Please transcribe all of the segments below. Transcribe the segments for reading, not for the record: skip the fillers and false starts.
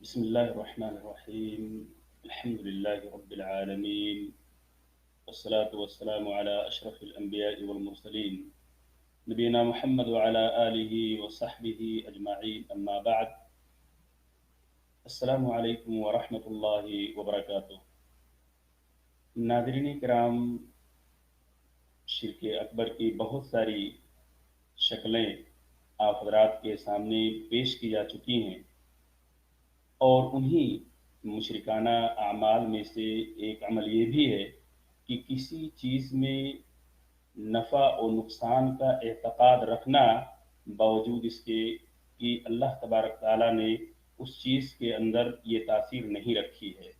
بسم الله الرحمن الرحيم. الحمد لله رب العالمين، والصلاة والسلام على أشرف الأنبياء والمرسلين نبينا محمد وعلى آله وصحبه أجمعين، أما بعد. السلام علیکم ورحمۃ اللہ وبرکاتہ. ناظرین کرام، شرک اکبر کی بہت ساری شکلیں آپ حضرات کے سامنے پیش کی جا چکی ہیں، اور انہی مشرکانہ اعمال میں سے ایک عمل یہ بھی ہے کہ کسی چیز میں نفع و نقصان کا اعتقاد رکھنا، باوجود اس کے کہ اللہ تبارک تعالیٰ نے اس چیز کے اندر یہ تاثیر نہیں رکھی ہے.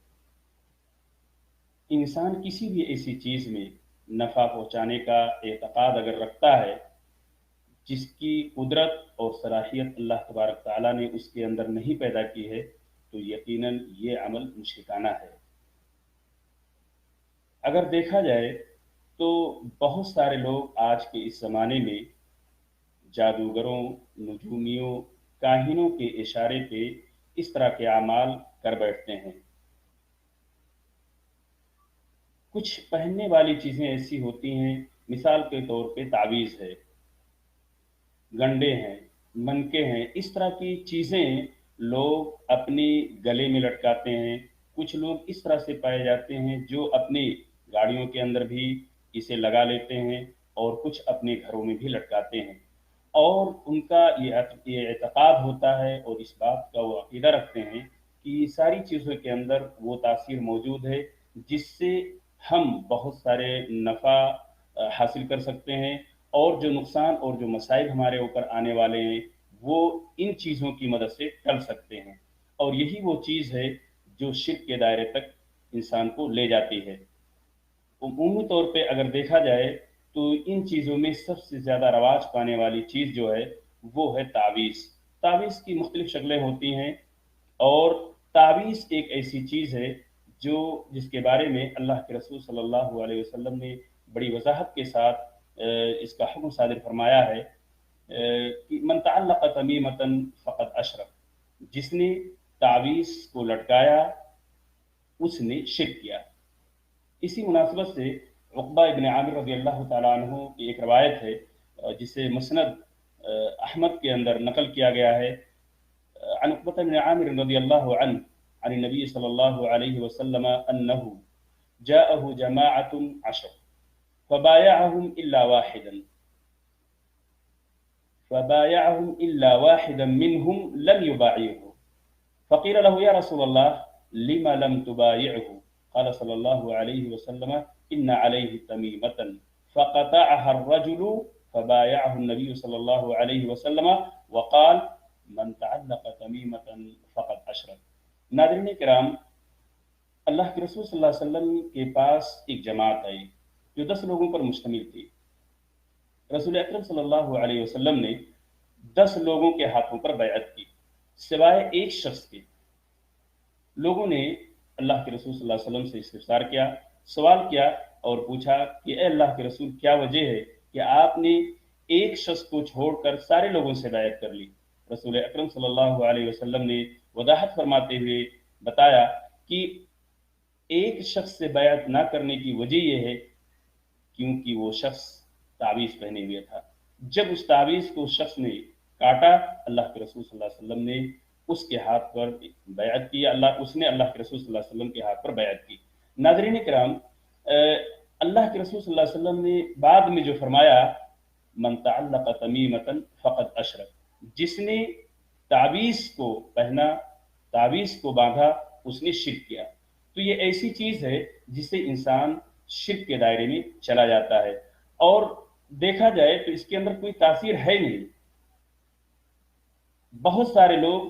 انسان کسی بھی ایسی چیز میں نفع پہنچانے کا اعتقاد اگر رکھتا ہے جس کی قدرت اور صلاحیت اللہ تبارک تعالیٰ نے اس کے اندر نہیں پیدا کی ہے، تو یقیناً یہ عمل مشرکانہ ہے. اگر دیکھا جائے تو بہت سارے لوگ آج کے اس زمانے میں جادوگروں، نجومیوں، کاہنوں کے اشارے پہ اس طرح کے اعمال کر بیٹھتے ہیں. کچھ پہننے والی چیزیں ایسی ہوتی ہیں، مثال کے طور پہ تعویذ ہے، گنڈے ہیں، منکے ہیں، اس طرح کی چیزیں لوگ اپنی گلے میں لٹکاتے ہیں. کچھ لوگ اس طرح سے پائے جاتے ہیں جو اپنی گاڑیوں کے اندر بھی اسے لگا لیتے ہیں، اور کچھ اپنے گھروں میں بھی لٹکاتے ہیں، اور ان کا یہ اعتقاد ہوتا ہے اور اس بات کا وہ عقیدہ رکھتے ہیں کہ یہ ساری چیزوں کے اندر وہ تاثیر موجود ہے جس سے ہم بہت سارے نفع حاصل کر سکتے ہیں، اور جو نقصان اور جو مصائب ہمارے اوپر آنے والے ہیں وہ ان چیزوں کی مدد سے ٹل سکتے ہیں. اور یہی وہ چیز ہے جو شرک کے دائرے تک انسان کو لے جاتی ہے. عمومی طور پہ اگر دیکھا جائے تو ان چیزوں میں سب سے زیادہ رواج پانے والی چیز جو ہے وہ ہے تعویذ. تعویذ کی مختلف شکلیں ہوتی ہیں، اور تعویذ ایک ایسی چیز ہے جس کے بارے میں اللہ کے رسول صلی اللہ علیہ وسلم نے بڑی وضاحت کے ساتھ اس کا حکم صادر فرمایا ہے کہ من تعلق تمیمۃ فقد اشرک، جس نے تعویذ کو لٹکایا اس نے شرک کیا. اسی مناسبت سے عقبہ ابن عامر رضی اللہ تعالیٰ عنہ کی ایک روایت ہے جسے مسند احمد کے اندر نقل کیا گیا ہے. عن عقبہ بن عامر رضی اللہ عنہ عن النبی صلی اللہ علیہ وسلم انہ جاءه جماعة عشر فبايعهم إلا واحدا منهم لم يبايعه فقيل له يا رسول الله لما لم تبايعه؟ قال صلى الله عليه وسلم إن عليه تميمة فقطعها الرجل فبايعه النبي صلى الله عليه وسلم وقال من تعلق تميمة فقد أشرك. ناظرین کرام، اللہ کے رسول صلی اللہ علیہ وسلم کے پاس ایک جماعت آئی جو 10 لوگوں پر مشتمل تھی. رسول اکرم صلی اللہ علیہ وسلم نے 10 لوگوں کے ہاتھوں پر بیعت کی، سوائے ایک شخص کے. لوگوں نے اللہ کے رسول صلی اللہ علیہ وسلم سے استفسار کیا، سوال کیا اور پوچھا کہ اے اللہ کے رسول، کیا وجہ ہے کہ آپ نے ایک شخص کو چھوڑ کر سارے لوگوں سے بیعت کر لی؟ رسول اکرم صلی اللہ علیہ وسلم نے وضاحت فرماتے ہوئے بتایا کہ ایک شخص سے بیعت نہ کرنے کی وجہ یہ ہے کیونکہ وہ شخص تعویذ پہنے ہوئے تھا. جب اس تعویذ کو اس شخص نے کاٹا، اللہ کے رسول صلی اللہ علیہ وسلم نے اس کے ہاتھ پر بیعت کی، اس نے اللہ کے رسول صلی اللہ علیہ وسلم کے ہاتھ پر بیعت کی. ناظرین کرام، اللہ کے رسول صلی اللہ علیہ وسلم نے بعد میں جو فرمایا من تعلق تمیمۃ فقد اشرک، جس نے تعویذ کو پہنا، تعویذ کو باندھا، اس نے شرک کیا. تو یہ ایسی چیز ہے جس سے انسان شرک کے دائرے میں چلا جاتا ہے، اور دیکھا جائے تو اس کے اندر کوئی تاثیر ہے نہیں. بہت سارے لوگ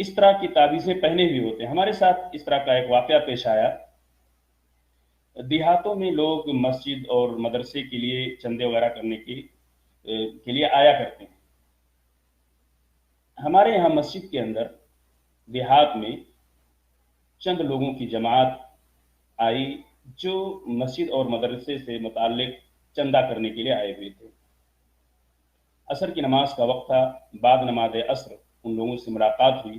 اس طرح کی تعویذیں پہنے ہوئے ہوتے ہیں. ہمارے ساتھ اس طرح کا ایک واقعہ پیش آیا. دیہاتوں میں لوگ مسجد اور مدرسے کے لیے چندے وغیرہ کرنے کے لیے آیا کرتے ہیں. ہمارے یہاں مسجد کے اندر دیہات میں چند لوگوں کی جماعت آئی جو مسجد اور مدرسے سے متعلق چندہ کرنے کے لیے آئے ہوئے تھے. عصر کی نماز کا وقت تھا. بعد نماز عصر ان لوگوں سے ملاقات ہوئی.